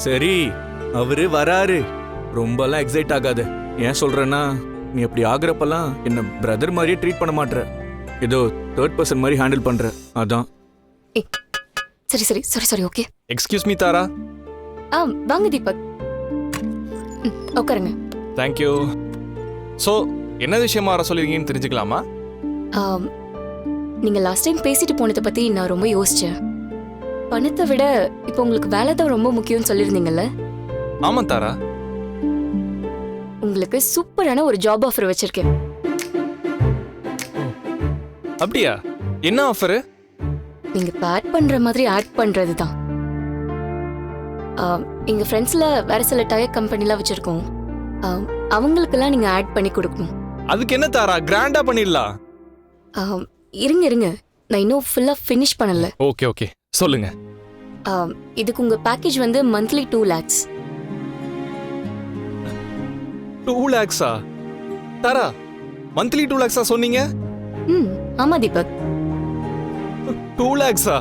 சரி, அவரு வராரு. ரொம்பலாம் எக்ஸைட் ஆகாத. ஏன் சொல்றேன்னா, நீ அப்படி ஆகுறப்பெல்லாம் என்ன பிரதர் மாதிரியே ட்ரீட் பண்ண மாட்ற. ஏதோ தேர்ட் பர்சன் மாதிரி ஹேண்டில் பண்ற. அதான். ஏய், சரி சரி சரி சரி ஓகே. எக்ஸ்கியூஸ் மீ தாரா. வாங்க தீபக். உட்காருங்க. தேங்க்யூ. ஸோ என்ன விஷயமா வர சொல்லிருக்கீங்கன்னு தெரிஞ்சுக்கலாமா? நீங்க லாஸ்ட் டைம் பேசிட்டு போனதை பத்தி நான் ரொம்ப யோசிச்சேன். பணத்தை விட இப்போ உங்களுக்கு வேலை தான் ரொம்ப முக்கியம்னு சொல்லியிருந்தீங்கல்ல? ஆமா தாரா. உங்களுக்கு சூப்பரான ஒரு ஜாப் ஆஃபர் வச்சிருக்கேன். அப்படியா? என்ன ஆஃபரு? நீங்க ஆட் பண்ற மாதிரி ஆட் பண்றது தான். எங்க ஃப்ரெண்ட்ஸ்ல வேற சில டயர் கம்பெனிலாம் வச்சிருக்கோம். அவங்களுக்கெல்லாம் நீங்க ஆட் பண்ணி கொடுக்கணும். அதுக்கு என்ன தாரா, கிராண்டா பண்ணிடலாம். இருங்க இருங்க, நான் இன்னும் ஃபுல்லா ஃபினிஷ் பண்ணல. ஓகே ஓகே சொல்லுங்க. இதுக்கு உங்க பேக்கேஜ் வந்து மந்த்லி 2 lakhs. 2 lakhs-ஆ? தாரா, மந்த்லி 2 lakhs-ஆ சொன்னீங்க? ஆமா தீபக். 2 lakhs-ஆ?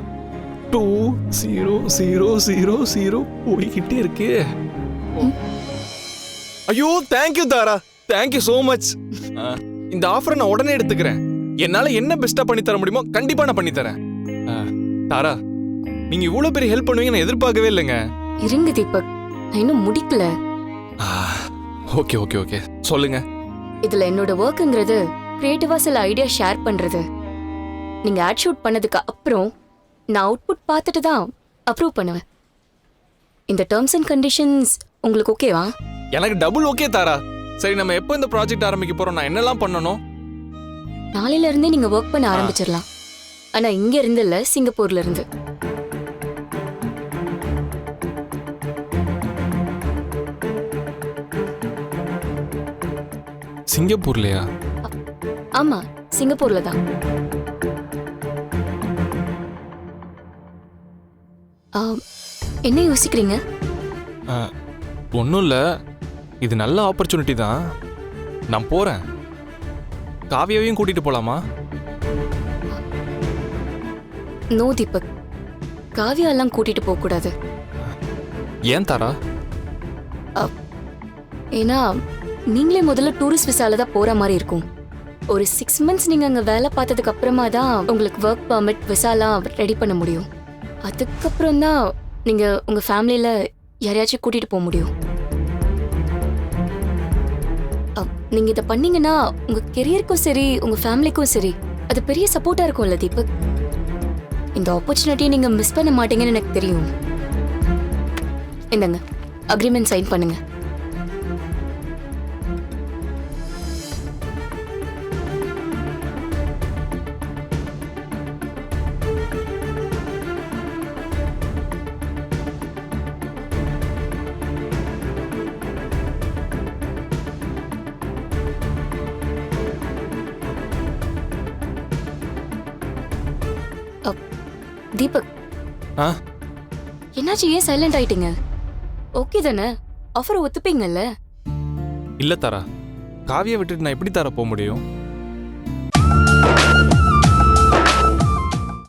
2000 போய்கிட்டே இருக்கு. ஐயோ, தேங்க்யூ தாரா, தேங்க்யூ சோ மச். இந்த ஆஃபரை நான் உடனே எடுத்துக்கிறேன். என்னால என்ன பெஸ்டா பண்ணி தர முடியுமோ கண்டிப்பா நான் பண்ணி தரேன். தாரா, நீங்க இவ்வளவு பெரிய ஹெல்ப் பண்ணுவீங்க நான் எதிர்பார்க்கவே இல்லைங்க. இருங்க தீபக், நான் இன்னும் முடிக்கல. ஓகே ஓகே ஓகே சொல்லுங்க. இதுல என்னோட ஒர்க்குங்கிறது கிரியேட்டிவா சில ஐடியா ஷேர் பண்றது. நீங்க ஆட் ஷூட் பண்ணதுக்கு அப்புறம் நான் அவுட்புட் பார்த்துட்டு தான் அப்ரூவ் பண்ணுவேன். இந்த டேர்ம்ஸ் அண்ட் கண்டிஷன்ஸ் உங்களுக்கு ஓகேவா? எனக்கு டபுள் ஓகே தாரா. சரி, நம்ம எப்போ இந்த ப்ராஜெக்ட் ஆரம்பிக்க போறோம்? நான் என்னெல்லாம் பண்ணணும்? நாளையில இருந்தே நீங்க ஒர்க் பண்ண ஆரம்பிச்சிடலாம். ஆனா இங்க இருந்து இல்ல, சிங்கப்பூர்ல இருந்து. சிங்கப்பூர்லயா? ஆமா, சிங்கப்பூர்ல தான். என்ன யோசிக்கிறீங்க? ஒன்றும் இல்லை, இது நல்ல ஆப்பர்ச்சுனிட்டி தான். நான் போறேன். காவியாவையும் கூட்டிட்டு போலாமா? நோ தீபக், காவியாலாம் கூட்டிட்டு போக கூடாது. ஏன் தாரா? ஏன்னா நீங்களே முதல்ல டூரிஸ்ட் விசால தான் போற மாதிரி இருக்கும். ஒரு 6 months நீங்க அங்க வேலை பார்த்ததுக்கு அப்புறமா தான் உங்களுக்கு ஒர்க் பர்மிட் விசாலாம் ரெடி பண்ண முடியும். அதுக்கப்புறம் தான் நீங்க உங்க ஃபேமிலியில யாரையாச்சும் கூட்டிட்டு போக முடியும். நீங்க இதை பண்ணீங்கன்னா உங்க கெரியருக்கும் சரி உங்க ஃபேமிலிக்கும் சரி அது பெரிய சப்போர்ட்டா இருக்கும்ல தீபக். இந்த ஆப்பர்ச்சுனிட்டியை நீங்க மிஸ் பண்ண மாட்டீங்கன்னு எனக்கு தெரியும். இந்தங்க அக்ரிமெண்ட் சைன் பண்ணுங்க. தீபக், என்னாச்சு? ஏன் சைலண்ட் ஆயிட்டீங்க? ஓகே தானே? ஆஃபர் ஒத்துப்பீங்கல்ல? இல்ல தாரா, காவியை விட்டுட்டு நான் எப்படி தாரா போக முடியும்?